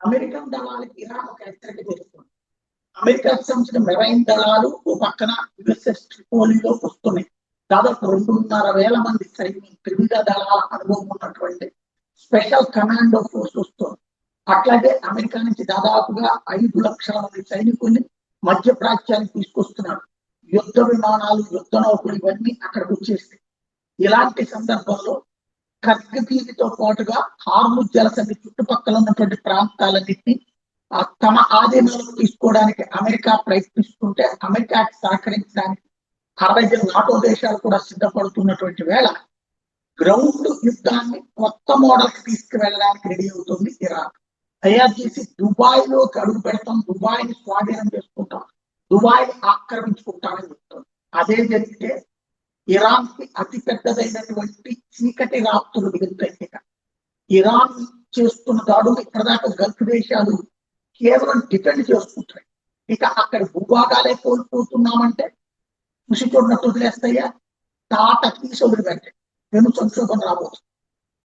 American దళాలకి Iran ఒక హెచ్చరిక చేస్తుంది. అమెరికాకు సంబంధించిన మెరైన్ దళాలు ఓ పక్కన యుఎస్ఎస్ ట్రిపోలీలో వస్తున్నాయి. దాదాపు 2,500 మంది సైన్యం, త్రివిధ దళాల అనుభవం ఉన్నటువంటి స్పెషల్ కమాండో ఫోర్స్ వస్తుంది. అట్లాగే అమెరికా నుంచి దాదాపుగా 5 లక్షల మంది సైనికుల్ని మధ్యప్రాచ్యానికి తీసుకొస్తున్నారు. యుద్ధ విమానాలు, యుద్ధ నౌకలు ఇవన్నీ అక్కడికి వచ్చేస్తాయి. ఇలాంటి సందర్భంలో కర్గీతో పాటుగా హార్ముజ్ జలసంధి చుట్టుపక్కల ఉన్నటువంటి ప్రాంతాలన్నింటినీ తమ ఆధీనంలోకి తీసుకోవడానికి అమెరికా ప్రయత్నిస్తుంటే అమెరికాకి సహకరించడానికి 60 నాటో దేశాలు కూడా సిద్ధపడుతున్నటువంటి వేళ గ్రౌండ్ యుద్ధాన్ని కొత్త మోడల్ కి తీసుకువెళ్ళడానికి రెడీ అవుతుంది ఇరాన్. తయారు చేసి దుబాయ్ లోకి అడుగు పెడతాం, దుబాయ్ ని స్వాధీనం చేసుకుంటాం, దుబాయ్ ఆక్రమించుకుంటామని చెప్తుంది. అదే జరిగితే ఇరాన్ కి అతి పెద్దదైనటువంటి చీకటి రాత్రులు మిగులుతాయి. ఇరాన్ చేస్తున్న దాడులు ఇప్పటిదాకా గల్ఫ్ దేశాలు కేవలం డిపెండ్ చేసుకుంటాయి. ఇక అక్కడ భూభాగాలే కోల్పోతున్నామంటే కృషి చూడనట్టు వదిలేస్తాయా, తాట తీసి వదిలిపెట్టాయి. పెను సంక్షోభం రాబోతుంది.